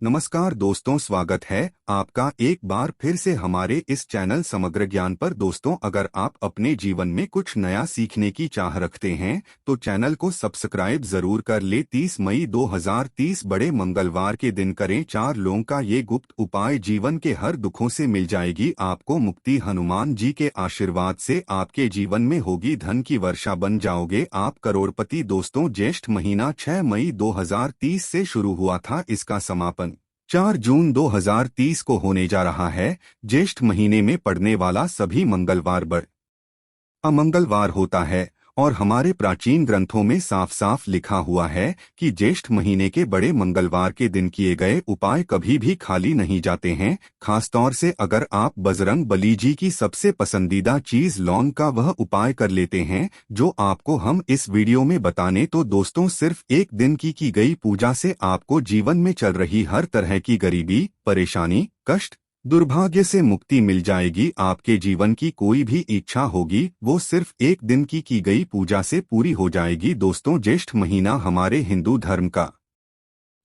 नमस्कार दोस्तों, स्वागत है आपका एक बार फिर से हमारे इस चैनल समग्र ज्ञान पर। दोस्तों, अगर आप अपने जीवन में कुछ नया सीखने की चाह रखते हैं तो चैनल को सब्सक्राइब जरूर कर ले। 30 मई 2030 बड़े मंगलवार के दिन करें 4 लोगों का ये गुप्त उपाय, जीवन के हर दुखों से मिल जाएगी आपको मुक्ति। हनुमान जी के आशीर्वाद से आपके जीवन में होगी धन की वर्षा, बन जाओगे आप करोड़पति। दोस्तों, ज्येष्ठ महीना 6 मई 2030 से शुरू हुआ था, इसका समापन 4 जून 2030 को होने जा रहा है। ज्येष्ठ महीने में पड़ने वाला सभी मंगलवार बड़ अमंगलवार होता है और हमारे प्राचीन ग्रंथों में साफ साफ लिखा हुआ है कि ज्येष्ठ महीने के बड़े मंगलवार के दिन किए गए उपाय कभी भी खाली नहीं जाते हैं। खासतौर से अगर आप बजरंग बली जी की सबसे पसंदीदा चीज लौंग का वह उपाय कर लेते हैं जो आपको हम इस वीडियो में बताने, तो दोस्तों सिर्फ एक दिन की गई पूजा से आपको जीवन में चल रही हर तरह की गरीबी, परेशानी, कष्ट, दुर्भाग्य से मुक्ति मिल जाएगी। आपके जीवन की कोई भी इच्छा होगी वो सिर्फ एक दिन की गई पूजा से पूरी हो जाएगी। दोस्तों, ज्येष्ठ महीना हमारे हिंदू धर्म का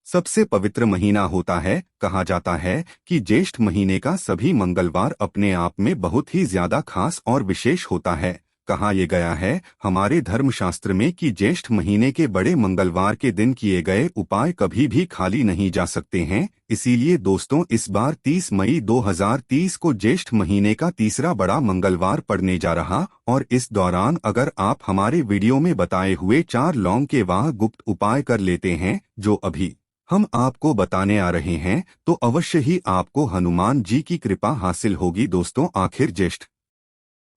सबसे पवित्र महीना होता है। कहा जाता है कि ज्येष्ठ महीने का सभी मंगलवार अपने आप में बहुत ही ज्यादा खास और विशेष होता है। कहा यह गया है हमारे धर्मशास्त्र में कि ज्येष्ठ महीने के बड़े मंगलवार के दिन किए गए उपाय कभी भी खाली नहीं जा सकते हैं। इसीलिए दोस्तों, इस बार 30 मई 2030 को ज्येष्ठ महीने का तीसरा बड़ा मंगलवार पड़ने जा रहा, और इस दौरान अगर आप हमारे वीडियो में बताए हुए 4 लौंग के वाह गुप्त उपाय कर लेते हैं जो अभी हम आपको बताने आ रहे हैं, तो अवश्य ही आपको हनुमान जी की कृपा हासिल होगी। दोस्तों, आखिर ज्येष्ठ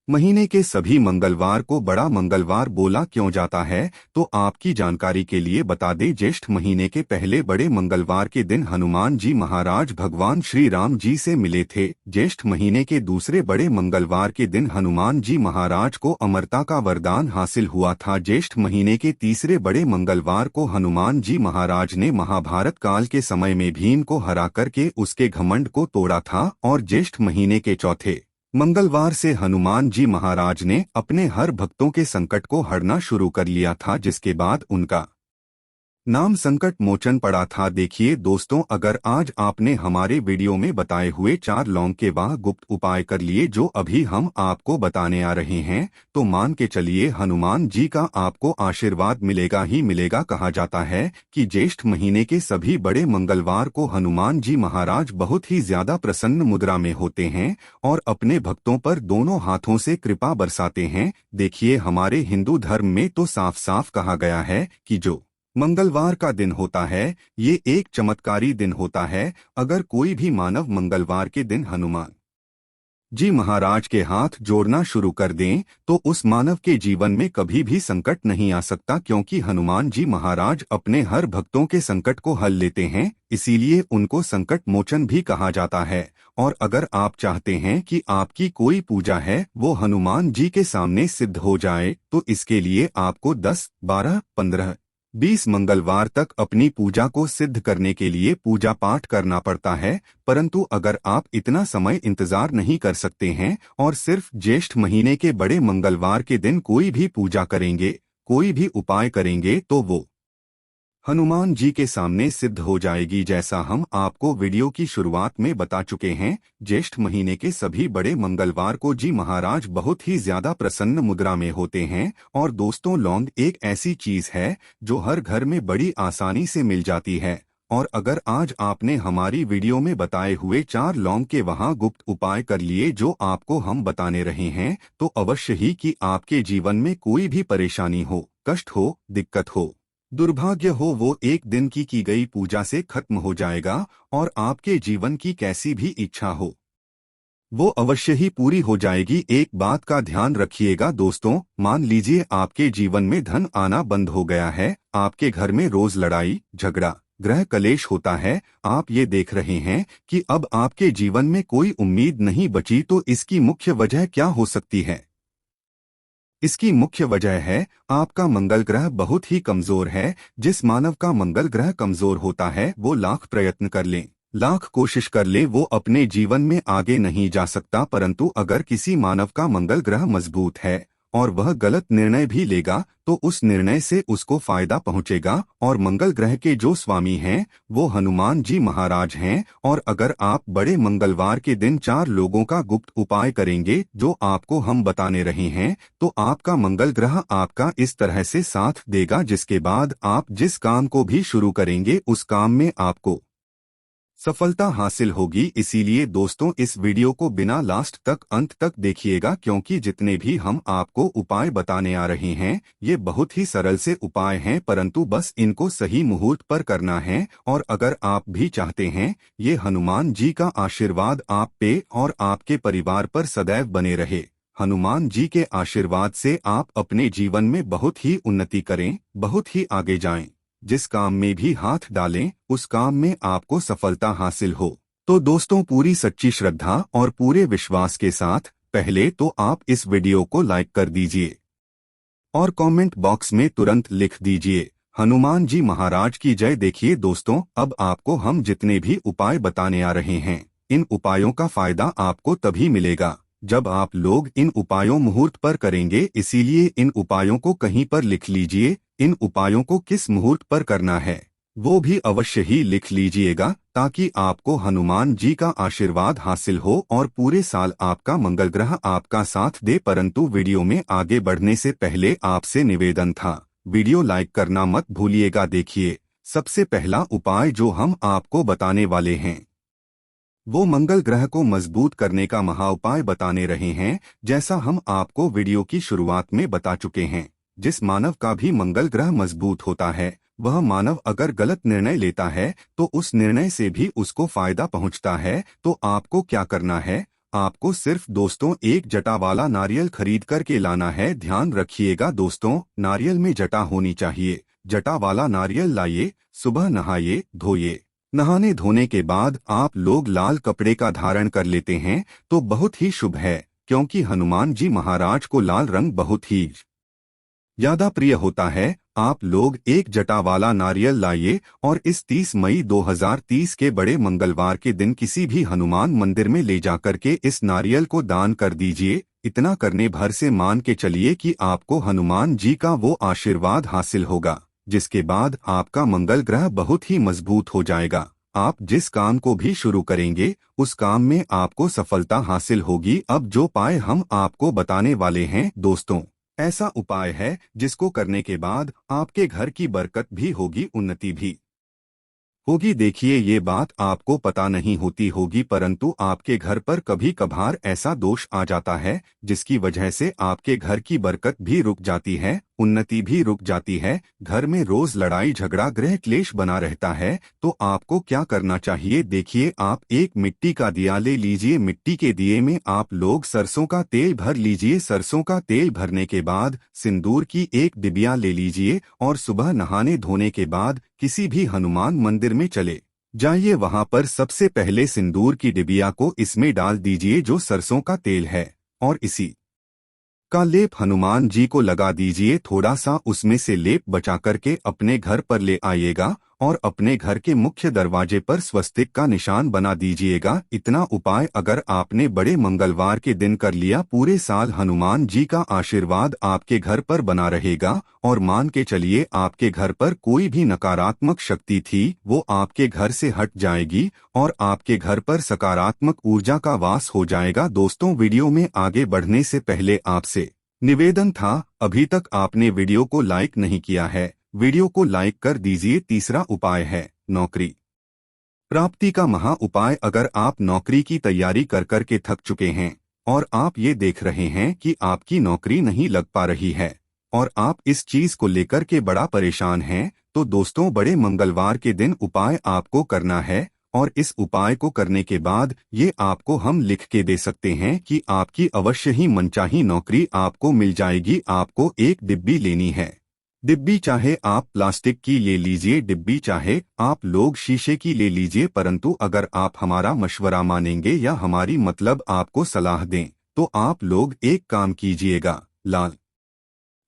महीने के सभी मंगलवार को बड़ा मंगलवार बोला क्यों जाता है, तो आपकी जानकारी के लिए बता दें, ज्येष्ठ महीने के पहले बड़े मंगलवार के दिन हनुमान जी महाराज भगवान श्री राम जी से मिले थे। ज्येष्ठ महीने के दूसरे बड़े मंगलवार के दिन हनुमान जी महाराज को अमरता का वरदान हासिल हुआ था। ज्येष्ठ महीने के तीसरे बड़े मंगलवार को हनुमान जी महाराज ने महाभारत काल के समय में भीम को हरा करके उसके घमंड को तोड़ा था, और ज्येष्ठ महीने के चौथे मंगलवार से हनुमान जी महाराज ने अपने हर भक्तों के संकट को हरना शुरू कर लिया था, जिसके बाद उनका नाम संकट मोचन पड़ा था। देखिए दोस्तों, अगर आज आपने हमारे वीडियो में बताए हुए 4 लौंग के वाह गुप्त उपाय कर लिए जो अभी हम आपको बताने आ रहे हैं, तो मान के चलिए हनुमान जी का आपको आशीर्वाद मिलेगा ही मिलेगा। कहा जाता है कि ज्येष्ठ महीने के सभी बड़े मंगलवार को हनुमान जी महाराज बहुत ही ज्यादा प्रसन्न मुद्रा में होते हैं और अपने भक्तों पर दोनों हाथों से कृपा बरसाते हैं। देखिए, हमारे हिंदू धर्म में तो साफ साफ कहा गया है कि जो मंगलवार का दिन होता है ये एक चमत्कारी दिन होता है। अगर कोई भी मानव मंगलवार के दिन हनुमान जी महाराज के हाथ जोड़ना शुरू कर दें तो उस मानव के जीवन में कभी भी संकट नहीं आ सकता, क्योंकि हनुमान जी महाराज अपने हर भक्तों के संकट को हल लेते हैं, इसीलिए उनको संकट मोचन भी कहा जाता है। और अगर आप चाहते हैं कि आपकी कोई पूजा है वो हनुमान जी के सामने सिद्ध हो जाए, तो इसके लिए आपको 10, 12, 15, 20 मंगलवार तक अपनी पूजा को सिद्ध करने के लिए पूजा पाठ करना पड़ता है। परंतु अगर आप इतना समय इंतजार नहीं कर सकते हैं और सिर्फ ज्येष्ठ महीने के बड़े मंगलवार के दिन कोई भी पूजा करेंगे, कोई भी उपाय करेंगे, तो वो हनुमान जी के सामने सिद्ध हो जाएगी। जैसा हम आपको वीडियो की शुरुआत में बता चुके हैं, ज्येष्ठ महीने के सभी बड़े मंगलवार को जी महाराज बहुत ही ज्यादा प्रसन्न मुद्रा में होते हैं। और दोस्तों, लौंग एक ऐसी चीज है जो हर घर में बड़ी आसानी से मिल जाती है, और अगर आज आपने हमारी वीडियो में बताए हुए 4 लौंग के वहां गुप्त उपाय कर लिए जो आपको हम बताने रहे हैं, तो अवश्य ही कि आपके जीवन में कोई भी परेशानी हो, कष्ट हो, दिक्कत हो, दुर्भाग्य हो, वो एक दिन की गई पूजा से खत्म हो जाएगा, और आपके जीवन की कैसी भी इच्छा हो वो अवश्य ही पूरी हो जाएगी। एक बात का ध्यान रखिएगा दोस्तों, मान लीजिए आपके जीवन में धन आना बंद हो गया है, आपके घर में रोज लड़ाई झगड़ा, ग्रह कलेश होता है, आप ये देख रहे हैं कि अब आपके जीवन में कोई उम्मीद नहीं बची, तो इसकी मुख्य वजह क्या हो सकती है? इसकी मुख्य वजह है आपका मंगल ग्रह बहुत ही कमजोर है। जिस मानव का मंगल ग्रह कमजोर होता है वो लाख प्रयत्न कर ले, लाख कोशिश कर ले, वो अपने जीवन में आगे नहीं जा सकता। परंतु अगर किसी मानव का मंगल ग्रह मजबूत है और वह गलत निर्णय भी लेगा तो उस निर्णय से उसको फायदा पहुंचेगा। और मंगल ग्रह के जो स्वामी हैं वो हनुमान जी महाराज हैं। और अगर आप बड़े मंगलवार के दिन 4 लोगों का गुप्त उपाय करेंगे जो आपको हम बताने रहे हैं तो आपका मंगल ग्रह आपका इस तरह से साथ देगा, जिसके बाद आप जिस काम को भी शुरू करेंगे उस काम में आपको सफलता हासिल होगी। इसीलिए दोस्तों इस वीडियो को बिना लास्ट तक अंत तक देखिएगा, क्योंकि जितने भी हम आपको उपाय बताने आ रहे हैं ये बहुत ही सरल से उपाय हैं, परंतु बस इनको सही मुहूर्त पर करना है। और अगर आप भी चाहते हैं ये हनुमान जी का आशीर्वाद आप पे और आपके परिवार पर सदैव बने रहे, हनुमान जी के आशीर्वाद से आप अपने जीवन में बहुत ही उन्नति करें, बहुत ही आगे जाएं, जिस काम में भी हाथ डालें उस काम में आपको सफलता हासिल हो। तो दोस्तों पूरी सच्ची श्रद्धा और पूरे विश्वास के साथ पहले तो आप इस वीडियो को लाइक कर दीजिए और कमेंट बॉक्स में तुरंत लिख दीजिए हनुमान जी महाराज की जय। देखिए दोस्तों, अब आपको हम जितने भी उपाय बताने आ रहे हैं इन उपायों का फायदा आपको तभी मिलेगा जब आप लोग इन उपायों मुहूर्त पर करेंगे। इसीलिए इन उपायों को कहीं पर लिख लीजिए। इन उपायों को किस मुहूर्त पर करना है वो भी अवश्य ही लिख लीजिएगा, ताकि आपको हनुमान जी का आशीर्वाद हासिल हो और पूरे साल आपका मंगल ग्रह आपका साथ दे। परंतु वीडियो में आगे बढ़ने से पहले आपसे निवेदन था, वीडियो लाइक करना मत भूलिएगा। देखिए सबसे पहला उपाय जो हम आपको बताने वाले हैं वो मंगल ग्रह को मजबूत करने का महा उपाय बताने रहे हैं। जैसा हम आपको वीडियो की शुरुआत में बता चुके हैं, जिस मानव का भी मंगल ग्रह मजबूत होता है वह मानव अगर गलत निर्णय लेता है तो उस निर्णय से भी उसको फायदा पहुंचता है। तो आपको क्या करना है, आपको सिर्फ दोस्तों एक जटा वाला नारियल खरीद करके लाना है। ध्यान रखिएगा दोस्तों, नारियल में जटा होनी चाहिए। जटा वाला नारियल लाइए, सुबह नहाइए धोइए। नहाने धोने के बाद आप लोग लाल कपड़े का धारण कर लेते हैं तो बहुत ही शुभ है, क्योंकि हनुमान जी महाराज को लाल रंग बहुत ही ज्यादा प्रिय होता है। आप लोग एक जटा वाला नारियल लाइए और इस 30 मई 2030 के बड़े मंगलवार के दिन किसी भी हनुमान मंदिर में ले जाकर के इस नारियल को दान कर दीजिए। इतना करने भर से मान के चलिए कि आपको हनुमान जी का वो आशीर्वाद हासिल होगा, जिसके बाद आपका मंगल ग्रह बहुत ही मजबूत हो जाएगा। आप जिस काम को भी शुरू करेंगे उस काम में आपको सफलता हासिल होगी। अब जो उपाय हम आपको बताने वाले हैं दोस्तों, ऐसा उपाय है जिसको करने के बाद आपके घर की बरकत भी होगी, उन्नति भी होगी। देखिए ये बात आपको पता नहीं होती होगी, परंतु आपके घर पर कभी कभार ऐसा दोष आ जाता है जिसकी वजह से आपके घर की बरकत भी रुक जाती है, उन्नति भी रुक जाती है। घर में रोज लड़ाई झगड़ा गृह क्लेश बना रहता है। तो आपको क्या करना चाहिए, देखिए आप एक मिट्टी का दिया ले लीजिए। मिट्टी के दिए में आप लोग सरसों का तेल भर लीजिए। सरसों का तेल भरने के बाद सिंदूर की एक डिबिया ले लीजिए और सुबह नहाने धोने के बाद किसी भी हनुमान मंदिर में चले जाइए। वहां पर सबसे पहले सिंदूर की डिबिया को इसमें डाल दीजिए जो सरसों का तेल है, और इसी का लेप हनुमान जी को लगा दीजिए। थोड़ा सा उसमें से लेप बचा करके अपने घर पर ले आइएगा और अपने घर के मुख्य दरवाजे पर स्वस्तिक का निशान बना दीजिएगा। इतना उपाय अगर आपने बड़े मंगलवार के दिन कर लिया, पूरे साल हनुमान जी का आशीर्वाद आपके घर पर बना रहेगा। और मान के चलिए आपके घर पर कोई भी नकारात्मक शक्ति थी वो आपके घर से हट जाएगी और आपके घर पर सकारात्मक ऊर्जा का वास हो जाएगा। दोस्तों वीडियो में आगे बढ़ने से पहले आपसे निवेदन था, अभी तक आपने वीडियो को लाइक नहीं किया है, वीडियो को लाइक कर दीजिए। तीसरा उपाय है नौकरी प्राप्ति का महा उपाय। अगर आप नौकरी की तैयारी कर कर के थक चुके हैं और आप ये देख रहे हैं कि आपकी नौकरी नहीं लग पा रही है और आप इस चीज को लेकर के बड़ा परेशान हैं, तो दोस्तों बड़े मंगलवार के दिन उपाय आपको करना है। और इस उपाय को करने के बाद ये आपको हम लिख के दे सकते हैं कि आपकी अवश्य ही मनचाही नौकरी आपको मिल जाएगी। आपको एक डिब्बी लेनी है। डिब्बी चाहे आप प्लास्टिक की ले लीजिए, डिब्बी चाहे आप लोग शीशे की ले लीजिए, परंतु अगर आप हमारा मशवरा मानेंगे या हमारी मतलब आपको सलाह दें तो आप लोग एक काम कीजिएगा, लाल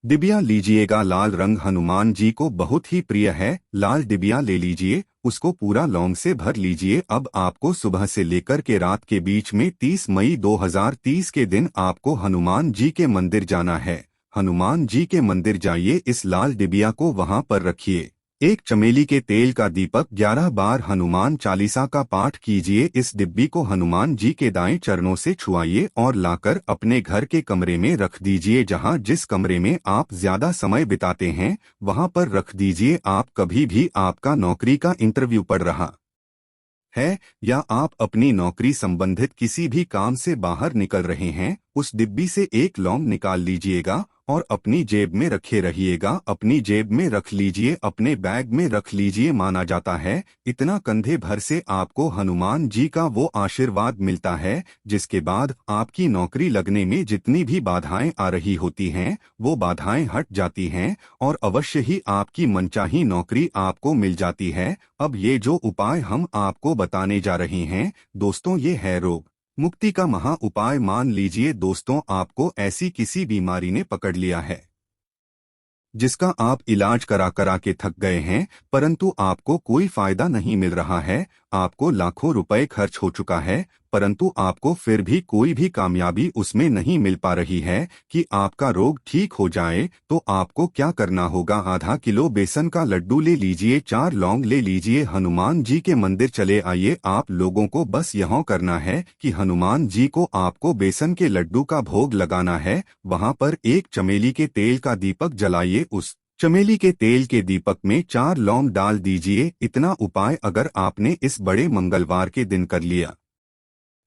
डिबिया लीजिएगा। लाल रंग हनुमान जी को बहुत ही प्रिय है। लाल डिबिया ले लीजिए, उसको पूरा लौंग से भर लीजिए। अब आपको सुबह से लेकर के रात के बीच में 30 मई 2030 के दिन आपको हनुमान जी के मंदिर जाना है हनुमान जी के मंदिर जाइए, इस लाल डिबिया को वहां पर रखिए। एक चमेली के तेल का दीपक 11 बार हनुमान चालीसा का पाठ कीजिए। इस डिब्बी को हनुमान जी के दाएं चरणों से छुआइए और लाकर अपने घर के कमरे में रख दीजिए। जहां जिस कमरे में आप ज्यादा समय बिताते हैं वहां पर रख दीजिए। आप कभी भी आपका नौकरी का इंटरव्यू पड़ रहा है या आप अपनी नौकरी संबंधित किसी भी काम से बाहर निकल रहे हैं, उस डिब्बी से एक लौंग निकाल लीजिएगा और अपनी जेब में रखे रहिएगा। अपनी जेब में रख लीजिए, अपने बैग में रख लीजिए। माना जाता है इतना कंधे भर से आपको हनुमान जी का वो आशीर्वाद मिलता है जिसके बाद आपकी नौकरी लगने में जितनी भी बाधाएं आ रही होती हैं वो बाधाएं हट जाती हैं और अवश्य ही आपकी मनचाही नौकरी आपको मिल जाती है। अब ये जो उपाय हम आपको बताने जा रहे हैं दोस्तों, ये है रोग मुक्ति का महा उपाय। मान लीजिए दोस्तों, आपको ऐसी किसी बीमारी ने पकड़ लिया है जिसका आप इलाज करा करा के थक गए हैं, परंतु आपको कोई फायदा नहीं मिल रहा है। आपको लाखों रुपए खर्च हो चुका है परंतु आपको फिर भी कोई भी कामयाबी उसमें नहीं मिल पा रही है कि आपका रोग ठीक हो जाए। तो आपको क्या करना होगा, आधा किलो बेसन का लड्डू ले लीजिए, 4 लौंग ले लीजिए, हनुमान जी के मंदिर चले आइए। आप लोगों को बस यह करना है कि हनुमान जी को आपको बेसन के लड्डू का भोग लगाना है। वहां पर एक चमेली के तेल का दीपक जलाइए, उस चमेली के तेल के दीपक में 4 लौंग डाल दीजिए। इतना उपाय अगर आपने इस बड़े मंगलवार के दिन कर लिया,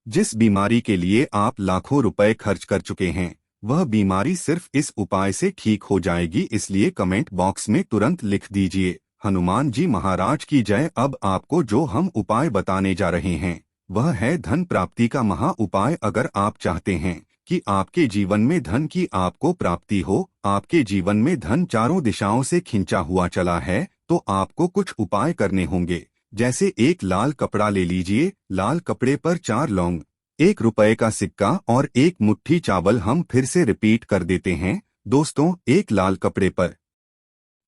जिस बीमारी के लिए आप लाखों रुपए खर्च कर चुके हैं वह बीमारी सिर्फ इस उपाय से ठीक हो जाएगी। इसलिए कमेंट बॉक्स में तुरंत लिख दीजिए हनुमान जी महाराज की जय। अब आपको जो हम उपाय बताने जा रहे हैं वह है धन प्राप्ति का महा उपाय। अगर आप चाहते हैं कि आपके जीवन में धन की आपको प्राप्ति हो, आपके जीवन में धन चारों दिशाओं से खिंचा हुआ चला है, तो आपको कुछ उपाय करने होंगे। जैसे एक लाल कपड़ा ले लीजिए, लाल कपड़े पर 4 लौंग, 1 रुपए का सिक्का और 1 मुट्ठी चावल। हम फिर से रिपीट कर देते हैं दोस्तों, एक लाल कपड़े पर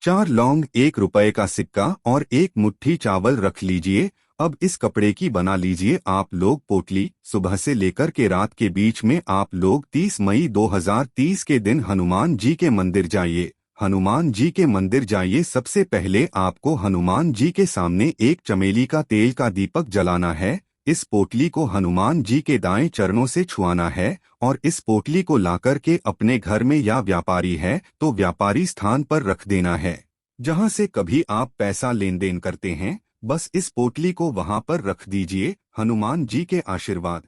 4 लौंग, 1 रुपए का सिक्का और 1 मुट्ठी चावल रख लीजिए। अब इस कपड़े की बना लीजिए आप लोग पोटली। सुबह से लेकर के रात के बीच में आप लोग 30 मई 2030 के दिन हनुमान जी के मंदिर जाइए। हनुमान जी के मंदिर जाइए, सबसे पहले आपको हनुमान जी के सामने एक चमेली का तेल का दीपक जलाना है। इस पोटली को हनुमान जी के दाएं चरणों से छुआना है और इस पोटली को लाकर के अपने घर में या व्यापारी है तो व्यापारी स्थान पर रख देना है जहां से कभी आप पैसा लेन देन करते हैं। बस इस पोटली को वहां पर रख दीजिए। हनुमान जी के आशीर्वाद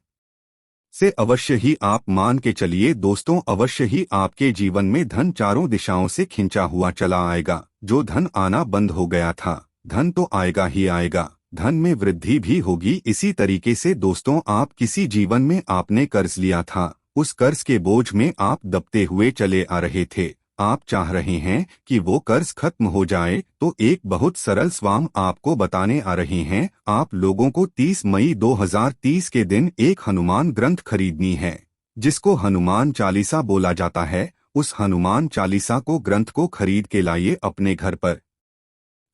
से अवश्य ही आप मान के चलिए दोस्तों, अवश्य ही आपके जीवन में धन चारों दिशाओं से खिंचा हुआ चला आएगा। जो धन आना बंद हो गया था, धन तो आएगा ही आएगा, धन में वृद्धि भी होगी। इसी तरीके से दोस्तों, आप किसी जीवन में आपने कर्ज लिया था, उस कर्ज के बोझ में आप दबते हुए चले आ रहे थे, आप चाह रहे हैं कि वो कर्ज खत्म हो जाए, तो एक बहुत सरल स्वाम आपको बताने आ रहे हैं। आप लोगों को 30 मई 2030 के दिन एक हनुमान ग्रंथ खरीदनी है जिसको हनुमान चालीसा बोला जाता है। उस हनुमान चालीसा को ग्रंथ को खरीद के लाइए, अपने घर पर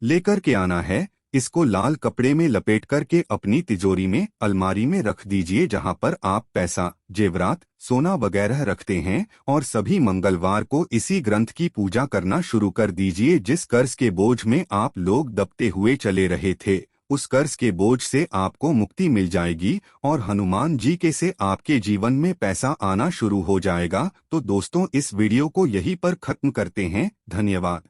लेकर के आना है। इसको लाल कपड़े में लपेट करके अपनी तिजोरी में, अलमारी में रख दीजिए जहां पर आप पैसा, जेवरात, सोना वगैरह रखते हैं और सभी मंगलवार को इसी ग्रंथ की पूजा करना शुरू कर दीजिए। जिस कर्ज के बोझ में आप लोग दबते हुए चले रहे थे, उस कर्ज के बोझ से आपको मुक्ति मिल जाएगी और हनुमान जी के से आपके जीवन में पैसा आना शुरू हो जाएगा। तो दोस्तों, इस वीडियो को यहीं पर खत्म करते हैं। धन्यवाद।